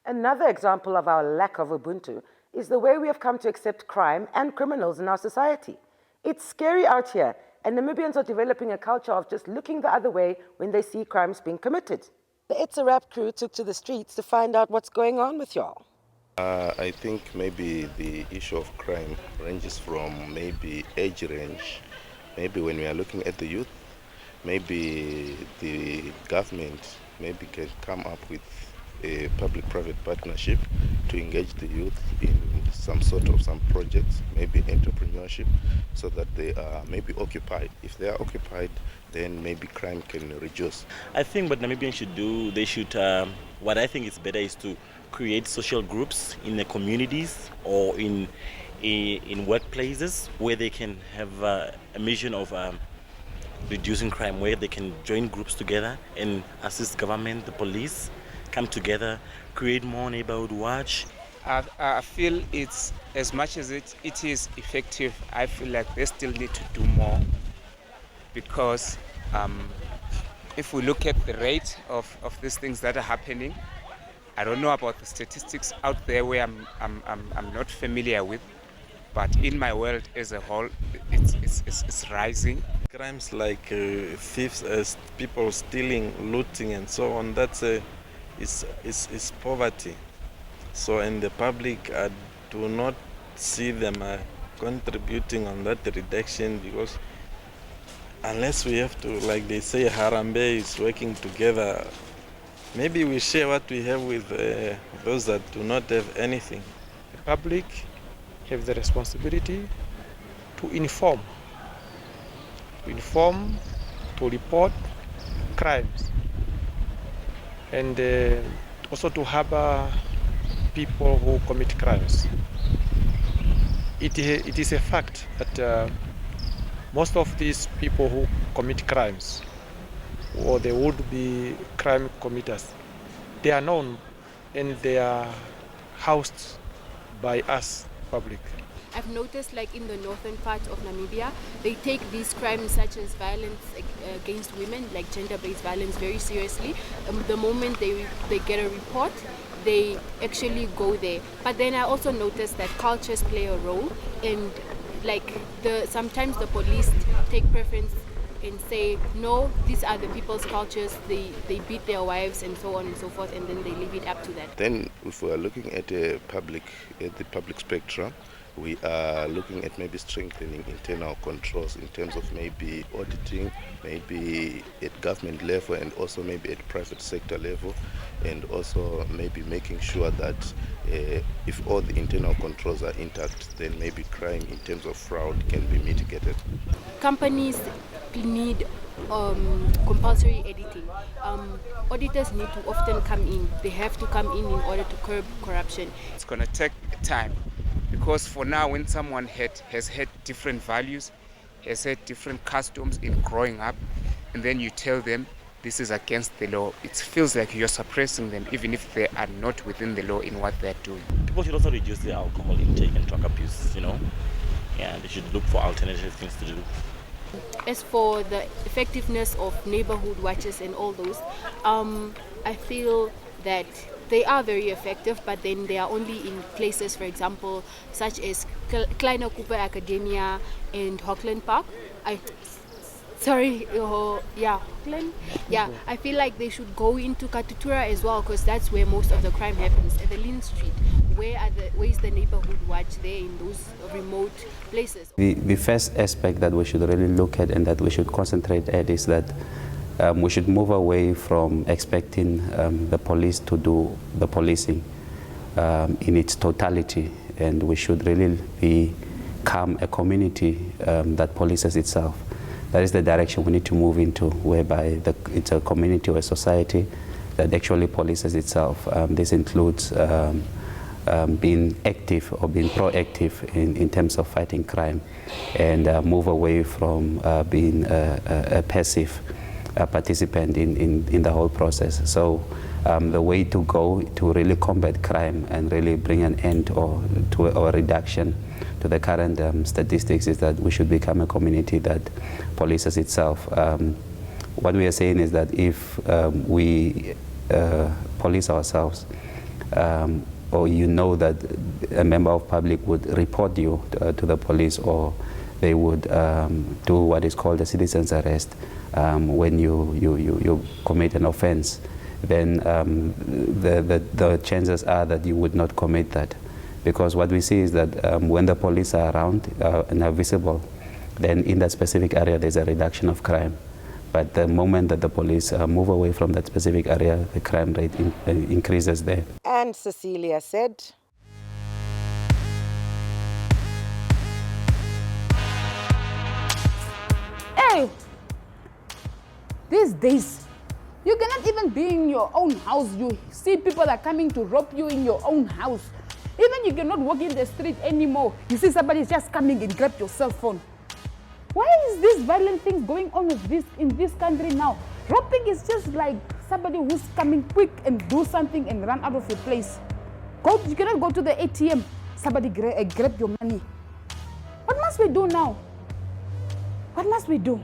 Another example of our lack of Ubuntu is the way we have come to accept crime and criminals in our society. It's scary out here, and Namibians are developing a culture of just looking the other way when they see crimes being committed. The It's a Rap crew took to the streets to find out what's going on with y'all. I think maybe the issue of crime ranges from maybe age range. Maybe when we are looking at the youth, maybe the government maybe can come up with a public-private partnership to engage the youth in some projects, maybe entrepreneurship, so that they are maybe occupied. If they are occupied, then maybe crime can reduce. I think what Namibians should do, what I think is better is to create social groups in the communities or in workplaces where they can have a mission of reducing crime, where they can join groups together and assist government, the police, come together, create more neighborhood watch. I feel it's, as much as it is effective, I feel like they still need to do more, because if we look at the rate of these things that are happening, I don't know about the statistics out there where I'm not familiar with, but in my world as a whole, it's rising. Crimes like thieves, people stealing, looting, and so on, that's is poverty. So in the public, I do not see them contributing on that reduction, because unless we have to, like they say, Harambe is working together, maybe we share what we have with those that do not have anything. The public have the responsibility to inform, to report crimes, and also to harbor people who commit crimes. It is a fact that most of these people who commit crimes, or they would be crime committers, they are known and they are housed by us, public. I've noticed, like in the northern part of Namibia, they take these crimes such as violence against women, like gender-based violence, very seriously. The moment they get a report, they actually go there. But then I also noticed that cultures play a role, and sometimes the police take preference and say, no, these are the people's cultures, they beat their wives and so on and so forth, and then they leave it up to that. Then if we are looking at the public spectrum, we are looking at maybe strengthening internal controls in terms of maybe auditing, maybe at government level and also maybe at private sector level, and also maybe making sure that if all the internal controls are intact, then maybe crime in terms of fraud can be mitigated. Companies need compulsory editing. Auditors need to often come in. They have to come in order to curb corruption. It's going to take time, because for now, when someone has had different values, has had different customs in growing up, and then you tell them this is against the law, it feels like you're suppressing them, even if they are not within the law in what they're doing. People should also reduce their alcohol intake and drug abuse, Yeah, they should look for alternative things to do. As for the effectiveness of neighborhood watches and all those, I feel that they are very effective, but then they are only in places, for example, such as Kleiner Cooper Academia and Hockland Park. Hockland. Yeah, I feel like they should go into Katutura as well, because that's where most of the crime happens, at the Lynn Street. Where is the neighborhood watch there in those remote places? The first aspect that we should really look at and that we should concentrate at is that we should move away from expecting the police to do the policing in its totality, and we should really become a community that polices itself. That is the direction we need to move into, whereby it's a community or a society that actually polices itself. This includes being active or being proactive in terms of fighting crime, and move away from being a passive participant in the whole process. So the way to go to really combat crime and really bring an end or a reduction to the current statistics is that we should become a community that polices itself. What we are saying is that if we police ourselves, or you know that a member of public would report you to the police, or they would do what is called a citizen's arrest when you commit an offense, then the chances are that you would not commit that. Because what we see is that when the police are around and are visible, then in that specific area there's a reduction of crime. But the moment that the police move away from that specific area, the crime rate increases there. And Cecilia said, hey, these days, you cannot even be in your own house. You see people are coming to rob you in your own house. Even you cannot walk in the street anymore. You see somebody just coming and grab your cell phone. Why is this violent thing going on with this in this country now? Robbing is just like somebody who's coming quick and do something and run out of your place. You cannot go to the ATM. Somebody grab your money. What must we do now? What must we do?